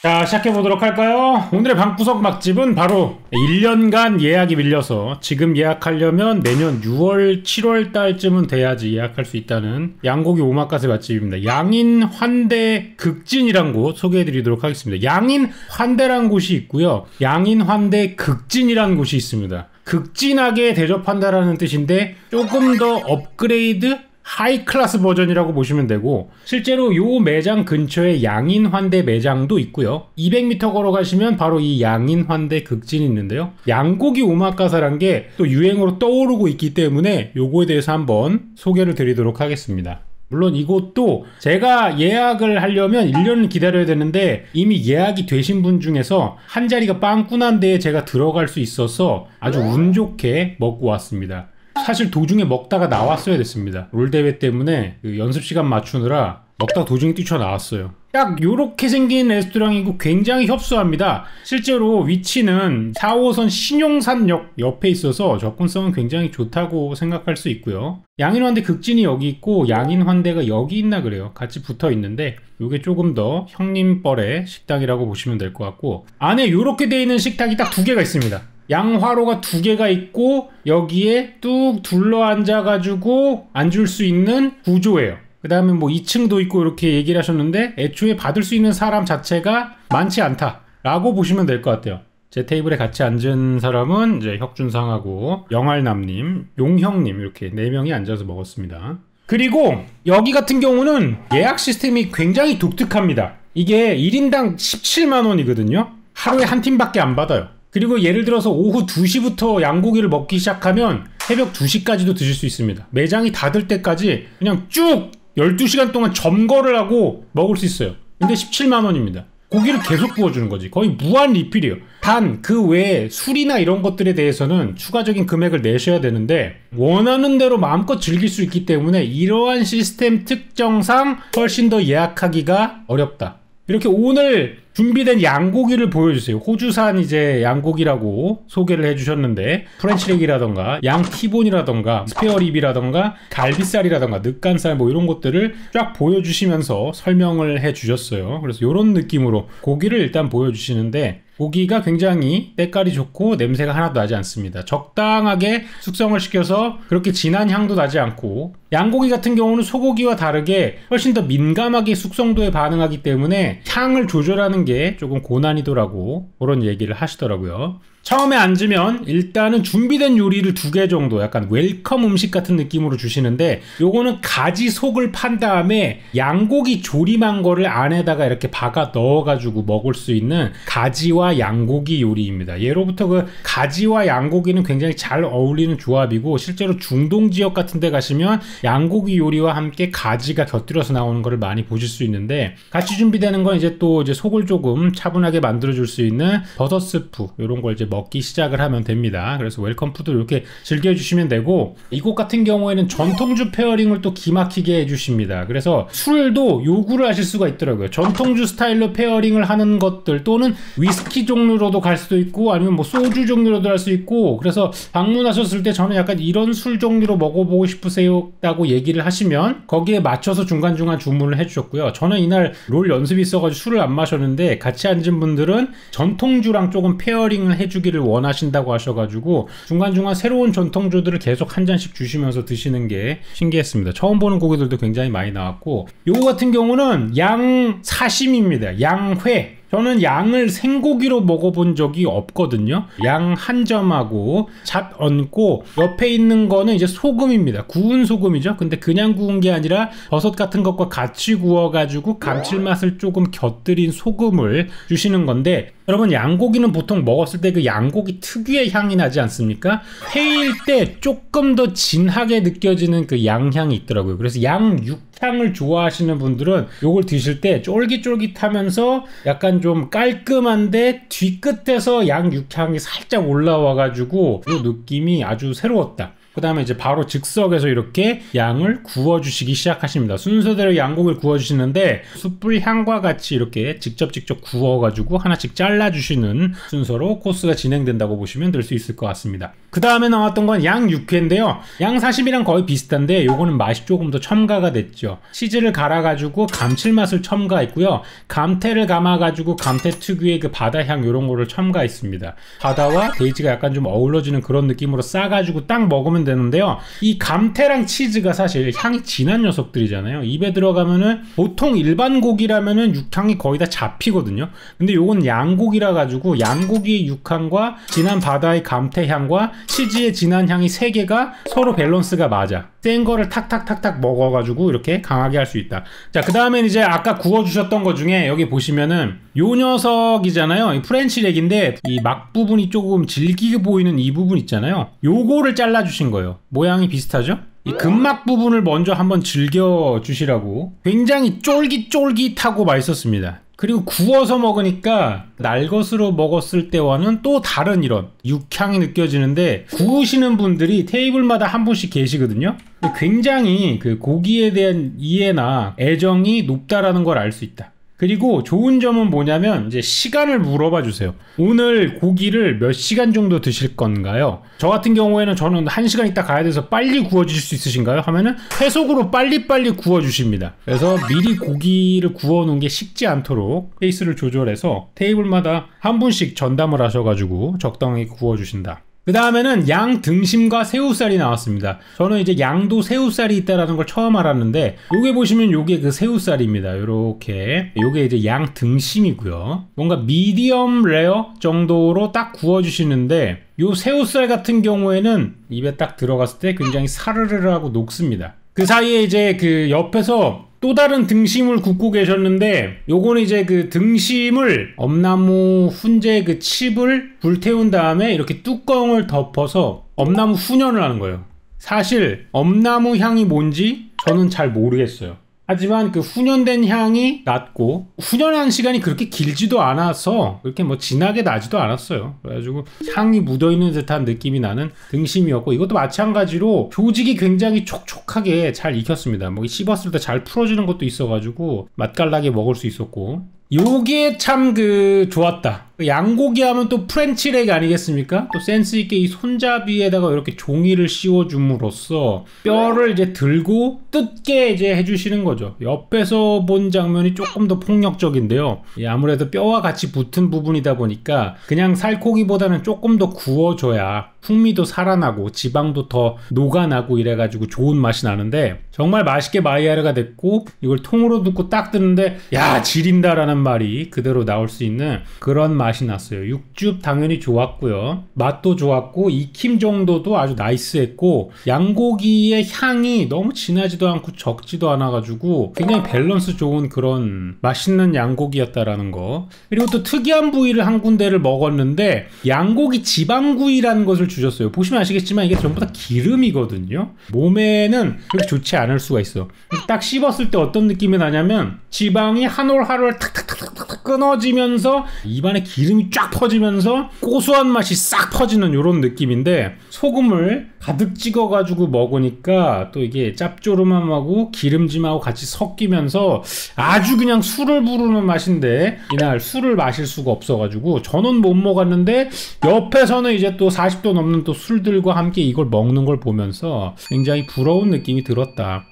자, 시작해보도록 할까요? 오늘의 방구석 맛집은 바로 1년간 예약이 밀려서 지금 예약하려면 내년 6월, 7월 달쯤은 돼야지 예약할 수 있다는 양고기 오마카세 맛집입니다. 양인 환대 극진이란 곳 소개해드리도록 하겠습니다. 양인 환대란 곳이 있고요. 양인 환대 극진이란 곳이 있습니다. 극진하게 대접한다라는 뜻인데 조금 더 업그레이드? 하이 클래스 버전이라고 보시면 되고, 실제로 요 매장 근처에 양인 환대 매장도 있고요. 200m 걸어가시면 바로 이 양인 환대 극진이 있는데요. 양고기 오마카세란 게 또 유행으로 떠오르고 있기 때문에 요거에 대해서 한번 소개를 드리도록 하겠습니다. 물론 이곳도 제가 예약을 하려면 1년을 기다려야 되는데 이미 예약이 되신 분 중에서 한 자리가 빵꾸난 데에 제가 들어갈 수 있어서 아주 운 좋게 먹고 왔습니다. 사실 도중에 먹다가 나왔어야 됐습니다. 롤대회 때문에 그 연습시간 맞추느라 먹다가 도중에 뛰쳐나왔어요. 딱 요렇게 생긴 레스토랑이고 굉장히 협소합니다. 실제로 위치는 4호선 신용산역 옆에 있어서 접근성은 굉장히 좋다고 생각할 수 있고요. 양인환대 극진이 여기 있고 양인환대가 여기 있나 그래요. 같이 붙어 있는데 요게 조금 더 형님뻘의 식당이라고 보시면 될 것 같고, 안에 요렇게 되어 있는 식탁이 딱 2개가 있습니다. 양화로가 2개가 있고 여기에 뚝 둘러앉아 가지고 앉을 수 있는 구조예요. 그 다음에 뭐 2층도 있고 이렇게 얘기를 하셨는데 애초에 받을 수 있는 사람 자체가 많지 않다 라고 보시면 될 것 같아요. 제 테이블에 같이 앉은 사람은 이제 혁준상하고 영알남님, 용형님 이렇게 4명이 앉아서 먹었습니다. 그리고 여기 같은 경우는 예약 시스템이 굉장히 독특합니다. 이게 1인당 17만원이거든요 하루에 한 팀밖에 안 받아요. 그리고 예를 들어서 오후 2시부터 양고기를 먹기 시작하면 새벽 2시까지도 드실 수 있습니다. 매장이 닫을 때까지 그냥 쭉 12시간 동안 점거를 하고 먹을 수 있어요. 근데 17만원입니다. 고기를 계속 구워주는 거지. 거의 무한 리필이에요. 단 그 외에 술이나 이런 것들에 대해서는 추가적인 금액을 내셔야 되는데 원하는 대로 마음껏 즐길 수 있기 때문에 이러한 시스템 특성상 훨씬 더 예약하기가 어렵다. 이렇게 오늘 준비된 양고기를 보여주세요. 호주산 이제 양고기라고 소개를 해주셨는데 프렌치렉이라던가 양티본이라던가 스페어립이라던가 갈비살이라던가 늑간살 뭐 이런 것들을 쫙 보여주시면서 설명을 해주셨어요. 그래서 이런 느낌으로 고기를 일단 보여주시는데 고기가 굉장히 때깔이 좋고 냄새가 하나도 나지 않습니다. 적당하게 숙성을 시켜서 그렇게 진한 향도 나지 않고, 양고기 같은 경우는 소고기와 다르게 훨씬 더 민감하게 숙성도에 반응하기 때문에 향을 조절하는 게 조금 고난이도라고 그런 얘기를 하시더라고요. 처음에 앉으면 일단은 준비된 요리를 2개 정도 약간 웰컴 음식 같은 느낌으로 주시는데, 요거는 가지 속을 판 다음에 양고기 조림한 거를 안에다가 이렇게 박아 넣어가지고 먹을 수 있는 가지와 양고기 요리입니다. 예로부터 그 가지와 양고기는 굉장히 잘 어울리는 조합이고, 실제로 중동 지역 같은 데 가시면 양고기 요리와 함께 가지가 곁들여서 나오는 거를 많이 보실 수 있는데, 같이 준비되는 건 이제 또 이제 속을 조금 차분하게 만들어 줄 수 있는 버섯 스프 이런 걸 이제 먹기 시작을 하면 됩니다. 그래서 웰컴 푸드 이렇게 즐겨주시면 되고, 이곳 같은 경우에는 전통주 페어링을 또 기막히게 해주십니다. 그래서 술도 요구를 하실 수가 있더라고요. 전통주 스타일로 페어링을 하는 것들 또는 위스키 종류로도 갈 수도 있고 아니면 뭐 소주 종류로도 할 수 있고, 그래서 방문하셨을 때 저는 약간 이런 술 종류로 먹어보고 싶으세요 라고 얘기를 하시면 거기에 맞춰서 중간중간 주문을 해주셨고요. 저는 이날 롤 연습이 있어가지고 술을 안 마셨는데 같이 앉은 분들은 전통주랑 조금 페어링을 해주기를 원하신다고 하셔가지고 중간중간 새로운 전통주들을 계속 한 잔씩 주시면서 드시는 게 신기했습니다. 처음 보는 고기들도 굉장히 많이 나왔고, 요거 같은 경우는 양 사심입니다. 양회. 저는 양을 생고기로 먹어본 적이 없거든요. 양 한 점하고 잡 얹고 옆에 있는 거는 이제 소금입니다. 구운 소금이죠. 근데 그냥 구운 게 아니라 버섯 같은 것과 같이 구워가지고 감칠맛을 조금 곁들인 소금을 주시는 건데, 여러분 양고기는 보통 먹었을 때 그 양고기 특유의 향이 나지 않습니까? 회일 때 조금 더 진하게 느껴지는 그 양향이 있더라고요. 그래서 양 육향을 좋아하시는 분들은 요걸 드실 때 쫄깃쫄깃하면서 약간 좀 깔끔한데 뒤끝에서 양 육향이 살짝 올라와가지고 그 느낌이 아주 새로웠다. 그 다음에 이제 바로 즉석에서 이렇게 양을 구워주시기 시작하십니다. 순서대로 양고기를 구워주시는데 숯불 향과 같이 이렇게 직접 구워가지고 하나씩 잘라주시는 순서로 코스가 진행된다고 보시면 될 수 있을 것 같습니다. 그 다음에 나왔던 건 양 육회인데요. 양 사시미랑 거의 비슷한데 요거는 맛이 조금 더 첨가가 됐죠. 치즈를 갈아가지고 감칠맛을 첨가했고요. 감태를 감아가지고 감태 특유의 그 바다향 요런 거를 첨가했습니다. 바다와 돼지가 약간 좀 어우러지는 그런 느낌으로 싸가지고 딱 먹으면 되는데요. 이 감태랑 치즈가 사실 향이 진한 녀석들이잖아요. 입에 들어가면은 보통 일반 고기라면은 육향이 거의 다 잡히거든요. 근데 요건 양고기라 가지고 양고기의 육향과 진한 바다의 감태향과 치즈의 진한 향이 세 개가 서로 밸런스가 맞아. 센 거를 탁탁탁탁 먹어가지고 이렇게 강하게 할 수 있다. 자, 그 다음엔 이제 아까 구워주셨던 거 중에 여기 보시면은 요 녀석이잖아요. 이 프렌치렉인데 이 막 부분이 조금 질기게 보이는 이 부분 있잖아요. 요거를 잘라주신 거예요. 모양이 비슷하죠? 이 근막 부분을 먼저 한번 즐겨주시라고. 굉장히 쫄깃쫄깃하고 맛있었습니다. 그리고 구워서 먹으니까 날것으로 먹었을 때와는 또 다른 이런 육향이 느껴지는데, 구우시는 분들이 테이블마다 한 분씩 계시거든요. 굉장히 그 고기에 대한 이해나 애정이 높다라는 걸 알 수 있다. 그리고 좋은 점은 뭐냐면 이제 시간을 물어봐 주세요. 오늘 고기를 몇 시간 정도 드실 건가요? 저 같은 경우에는 저는 1시간 있다 가야 돼서 빨리 구워주실 수 있으신가요? 하면은 회속으로 빨리빨리 구워주십니다. 그래서 미리 고기를 구워놓은 게 식지 않도록 페이스를 조절해서 테이블마다 한 분씩 전담을 하셔가지고 적당히 구워주신다. 그 다음에는 양 등심과 새우살이 나왔습니다. 저는 이제 양도 새우살이 있다라는 걸 처음 알았는데, 요게 보시면 요게 그 새우살입니다. 요렇게. 요게 이제 양 등심이고요. 뭔가 미디엄 레어 정도로 딱 구워주시는데, 요 새우살 같은 경우에는 입에 딱 들어갔을 때 굉장히 사르르르 하고 녹습니다. 그 사이에 이제 그 옆에서 또 다른 등심을 굽고 계셨는데, 요거는 이제 그 등심을 엄나무 훈제 그 칩을 불태운 다음에 이렇게 뚜껑을 덮어서 엄나무 훈연을 하는 거예요. 사실 엄나무 향이 뭔지 저는 잘 모르겠어요. 하지만 그 훈연된 향이 났고, 훈연한 시간이 그렇게 길지도 않아서 그렇게 뭐 진하게 나지도 않았어요. 그래가지고 향이 묻어있는 듯한 느낌이 나는 등심이었고, 이것도 마찬가지로 조직이 굉장히 촉촉하게 잘 익혔습니다. 뭐 씹었을 때 잘 풀어지는 것도 있어가지고 맛깔나게 먹을 수 있었고, 요게 참 그 좋았다. 양고기 하면 또 프렌치렉 아니겠습니까? 또 센스있게 이 손잡이에다가 이렇게 종이를 씌워줌으로써 뼈를 이제 들고 뜯게 이제 해주시는 거죠. 옆에서 본 장면이 조금 더 폭력적인데요. 아무래도 뼈와 같이 붙은 부분이다 보니까 그냥 살코기보다는 조금 더 구워줘야 풍미도 살아나고 지방도 더 녹아나고 이래가지고 좋은 맛이 나는데, 정말 맛있게 마이야르가 됐고, 이걸 통으로 넣고 딱 뜨는데 야, 지린다라는 말이 그대로 나올 수 있는 그런 맛이 났어요. 육즙 당연히 좋았고요. 맛도 좋았고, 익힘 정도도 아주 나이스했고, 양고기의 향이 너무 진하지도 않고 적지도 않아가지고 굉장히 밸런스 좋은 그런 맛있는 양고기였다라는 거. 그리고 또 특이한 부위를 한 군데를 먹었는데, 양고기 지방구이라는 것을 주셨어요. 보시면 아시겠지만 이게 전부 다 기름이거든요. 몸에는 그렇게 좋지 않을 수가 있어. 딱 씹었을 때 어떤 느낌이 나냐면, 지방이 한 올 한 올 탁탁탁탁 끊어지면서 입안에 기름이 쫙 퍼지면서 고소한 맛이 싹 퍼지는 이런 느낌인데, 소금을 가득 찍어가지고 먹으니까 또 이게 짭조름함하고 기름짐하고 같이 섞이면서 아주 그냥 술을 부르는 맛인데, 이날 술을 마실 수가 없어가지고 저는 못 먹었는데, 옆에서는 이제 또 40도 넘는 또 술들과 함께 이걸 먹는 걸 보면서 굉장히 부러운 느낌이 들었다.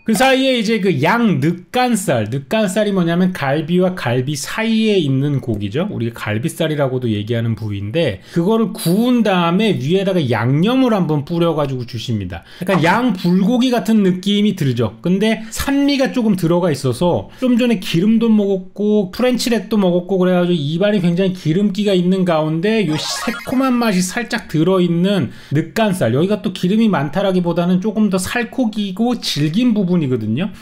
그 사이에 이제 그 양 늑간살이 뭐냐면 갈비와 갈비 사이에 있는 고기죠. 우리가 갈비살이라고도 얘기하는 부위인데, 그거를 구운 다음에 위에다가 양념을 한번 뿌려가지고 주십니다. 약간 양 불고기 같은 느낌이 들죠. 근데 산미가 조금 들어가 있어서, 좀 전에 기름도 먹었고 프렌치렉도 먹었고 그래가지고 입안에 굉장히 기름기가 있는 가운데 요 새콤한 맛이 살짝 들어있는 늑간살, 여기가 또 기름이 많다라기보다는 조금 더 살코기고 질긴 부분이거든요.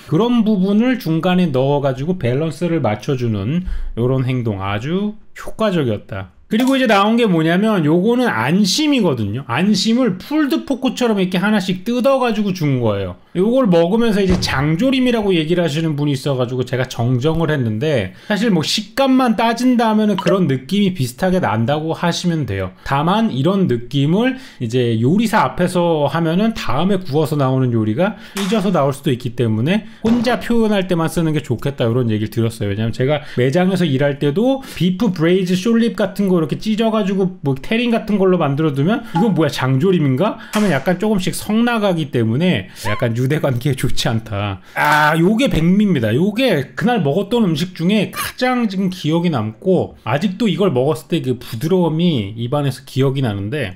그런 부분을 중간에 넣어가지고 밸런스를 맞춰주는 이런 행동 아주 효과적이었다. 그리고 이제 나온 게 뭐냐면 요거는 안심이거든요. 안심을 풀드포크처럼 이렇게 하나씩 뜯어가지고 준 거예요. 요걸 먹으면서 이제 장조림이라고 얘기를 하시는 분이 있어가지고 제가 정정을 했는데, 사실 뭐 식감만 따진다면은 그런 느낌이 비슷하게 난다고 하시면 돼요. 다만 이런 느낌을 이제 요리사 앞에서 하면은 다음에 구워서 나오는 요리가 삐져서 나올 수도 있기 때문에 혼자 표현할 때만 쓰는 게 좋겠다, 이런 얘기를 들었어요. 왜냐면 제가 매장에서 일할 때도 비프 브레이즈 숄립 같은 거 이렇게 찢어가지고 뭐 테린 같은 걸로 만들어두면 이건 뭐야, 장조림인가? 하면 약간 조금씩 성 나가기 때문에 약간 유대관계에 좋지 않다. 요게 백미입니다. 요게 그날 먹었던 음식 중에 가장 지금 기억이 남고, 아직도 이걸 먹었을 때 그 부드러움이 입안에서 기억이 나는데,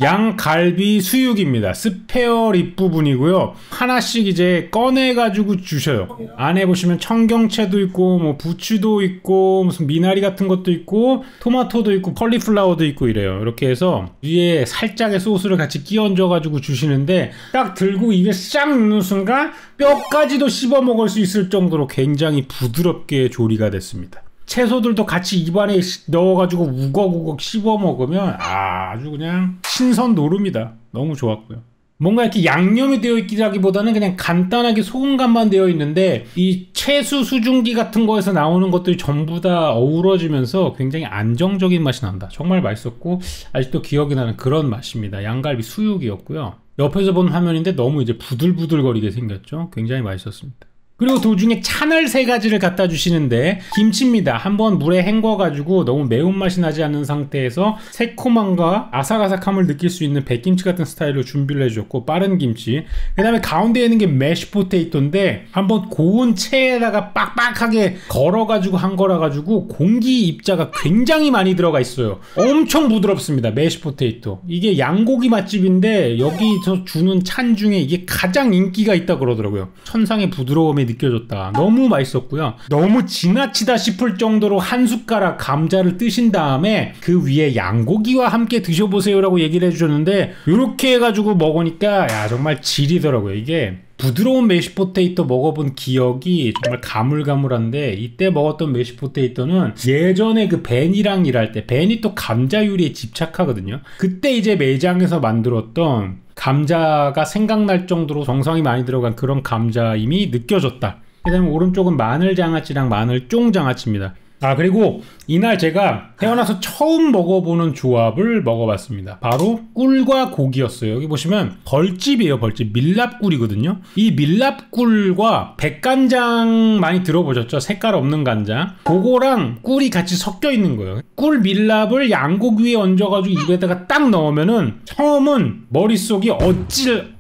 양갈비 수육입니다. 스페어 립 부분이고요. 하나씩 이제 꺼내가지고 주셔요. 안에 보시면 청경채도 있고, 뭐 부추도 있고, 무슨 미나리 같은 것도 있고, 토마토도 있고, 컬리플라워도 있고 이래요. 이렇게 해서 위에 살짝의 소스를 같이 끼 얹어가지고 주시는데, 딱 들고 입에 싹 넣는 순간 뼈까지도 씹어 먹을 수 있을 정도로 굉장히 부드럽게 조리가 됐습니다. 채소들도 같이 입안에 넣어가지고 우걱우걱 씹어 먹으면 아주 그냥 신선 노름이다. 너무 좋았고요. 뭔가 이렇게 양념이 되어 있기라기보다는 그냥 간단하게 소금간만 되어 있는데, 이 채수 수증기 같은 거에서 나오는 것들이 전부 다 어우러지면서 굉장히 안정적인 맛이 난다. 정말 맛있었고 아직도 기억이 나는 그런 맛입니다. 양갈비 수육이었고요. 옆에서 본 화면인데 너무 이제 부들부들거리게 생겼죠. 굉장히 맛있었습니다. 그리고 도중에 찬을 3가지를 갖다 주시는데, 김치입니다. 한번 물에 헹궈가지고 너무 매운맛이 나지 않는 상태에서 새콤함과 아삭아삭함을 느낄 수 있는 백김치 같은 스타일로 준비를 해줬고, 빠른 김치. 그 다음에 가운데에 있는 게 매쉬 포테이토인데, 한번 고운 체에다가 빡빡하게 걸어가지고 한 거라 가지고 공기 입자가 굉장히 많이 들어가 있어요. 엄청 부드럽습니다. 매쉬 포테이토. 이게 양고기 맛집인데 여기서 주는 찬 중에 이게 가장 인기가 있다 그러더라고요. 천상의 부드러움이 느껴졌다. 너무 맛있었고요. 너무 지나치다 싶을 정도로 한 숟가락 감자를 뜨신 다음에 그 위에 양고기와 함께 드셔보세요 라고 얘기를 해주셨는데, 이렇게 해가지고 먹으니까 야, 정말 질이더라고요. 이게 부드러운 메쉬포테이토 먹어본 기억이 정말 가물가물한데, 이때 먹었던 메쉬포테이토는 예전에 그 벤이랑 일할 때, 벤이 또 감자 요리에 집착하거든요. 그때 이제 매장에서 만들었던 감자가 생각날 정도로 정성이 많이 들어간 그런 감자임이 느껴졌다. 그 다음에 오른쪽은 마늘장아찌랑 마늘쫑장아찌입니다. 그리고 이날 제가 태어나서 처음 먹어보는 조합을 먹어봤습니다. 바로 꿀과 고기였어요. 여기 보시면 벌집이에요. 벌집. 밀랍꿀이거든요. 이 밀랍꿀과 백간장 많이 들어보셨죠? 색깔 없는 간장. 그거랑 꿀이 같이 섞여 있는 거예요. 꿀 밀랍을 양고기 위에 얹어가지고 입에다가 딱 넣으면은 처음은 머릿속이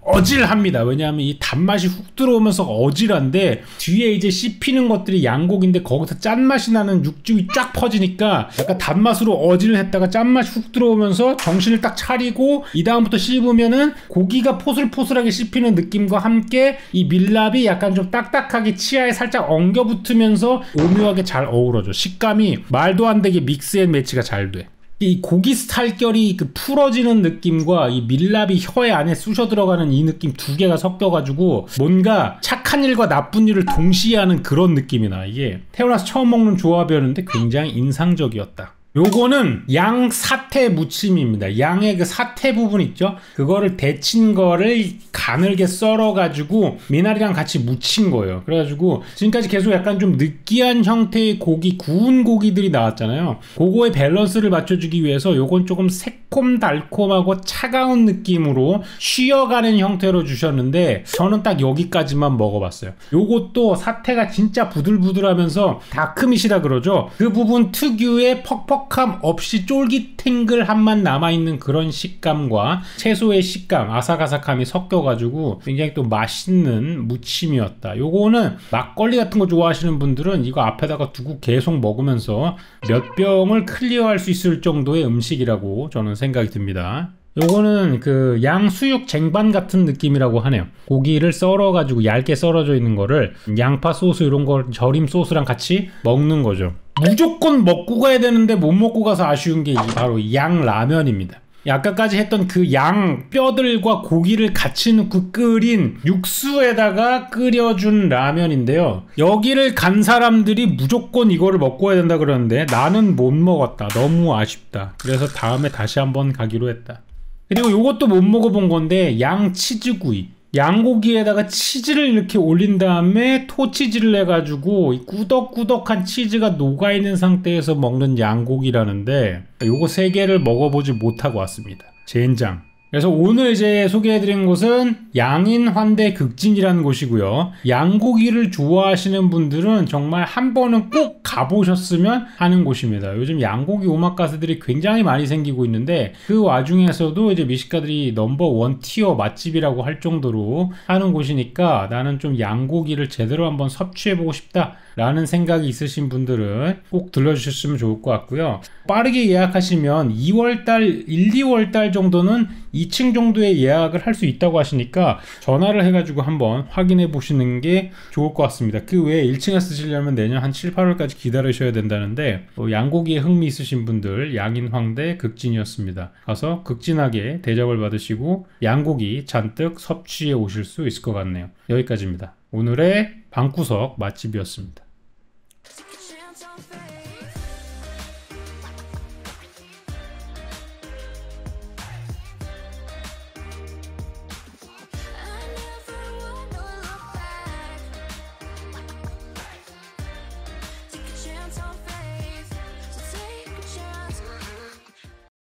어질합니다. 왜냐하면 이 단맛이 훅 들어오면서 어질한데, 뒤에 이제 씹히는 것들이 양고기인데 거기서 짠맛이 나는 육즙이 쫙 퍼지니까 약간 단맛으로 어질했다가 짠맛이 훅 들어오면서 정신을 딱 차리고 이 다음부터 씹으면은 고기가 포슬포슬하게 씹히는 느낌과 함께 이 밀랍이 약간 좀 딱딱하게 치아에 살짝 엉겨붙으면서 오묘하게 잘 어우러져. 식감이 말도 안 되게 믹스앤매치가 잘 돼. 이 고기 스탈결이 그 풀어지는 느낌과 이 밀랍이 혀에 안에 쑤셔 들어가는 이 느낌 두 개가 섞여가지고 뭔가 착한 일과 나쁜 일을 동시에 하는 그런 느낌이 나. 이게 태어나서 처음 먹는 조합이었는데 굉장히 인상적이었다. 요거는 양 사태 무침입니다. 양의 그 사태 부분 있죠? 그거를 데친 거를 가늘게 썰어가지고 미나리랑 같이 무친 거예요. 그래가지고 지금까지 계속 약간 좀 느끼한 형태의 고기, 구운 고기들이 나왔잖아요. 그거의 밸런스를 맞춰주기 위해서 요건 조금 새콤달콤하고 차가운 느낌으로 쉬어가는 형태로 주셨는데, 저는 딱 여기까지만 먹어봤어요. 요것도 사태가 진짜 부들부들하면서 다크밋이라 그러죠. 그 부분 특유의 퍽퍽함 없이 쫄깃탱글함만 남아있는 그런 식감과 채소의 식감, 아삭아삭함이 섞여가지고 굉장히 또 맛있는 무침이었다. 요거는 막걸리 같은 거 좋아하시는 분들은 이거 앞에다가 두고 계속 먹으면서 몇 병을 클리어할 수 있을 정도의 음식이라고 저는 생각이 듭니다. 요거는 그 양수육 쟁반 같은 느낌이라고 하네요. 고기를 썰어가지고 얇게 썰어져 있는 거를 양파 소스 이런 걸 절임 소스랑 같이 먹는 거죠. 무조건 먹고 가야 되는데 못 먹고 가서 아쉬운 게 바로 양라면입니다. 아까까지 했던 그 양 뼈들과 고기를 같이 넣고 끓인 육수에다가 끓여준 라면인데요. 여기를 간 사람들이 무조건 이거를 먹고 해야 된다 그러는데 나는 못 먹었다. 너무 아쉽다. 그래서 다음에 다시 한번 가기로 했다. 그리고 요것도 못 먹어본 건데 양 치즈구이. 양고기에다가 치즈를 이렇게 올린 다음에 토치즈를 해가지고 이 꾸덕꾸덕한 치즈가 녹아있는 상태에서 먹는 양고기라는데 요거 3개를 먹어보지 못하고 왔습니다. 젠장. 그래서 오늘 이제 소개해드린 곳은 양인환대 극진이라는 곳이고요. 양고기를 좋아하시는 분들은 정말 한 번은 꼭 가보셨으면 하는 곳입니다. 요즘 양고기 오마카세들이 굉장히 많이 생기고 있는데 그 와중에서도 이제 미식가들이 넘버 1 티어 맛집이라고 할 정도로 하는 곳이니까 나는 좀 양고기를 제대로 한번 섭취해보고 싶다 라는 생각이 있으신 분들은 꼭 들러주셨으면 좋을 것 같고요. 빠르게 예약하시면 2월달, 1, 2월달 정도는 2층 정도의 예약을 할 수 있다고 하시니까 전화를 해가지고 한번 확인해 보시는 게 좋을 것 같습니다. 그 외에 1층에 쓰시려면 내년 한 7, 8월까지 기다리셔야 된다는데 양고기에 흥미 있으신 분들 양인황대 극진이었습니다. 가서 극진하게 대접을 받으시고 양고기 잔뜩 섭취해 오실 수 있을 것 같네요. 여기까지입니다. 오늘의 방구석 맛집이었습니다.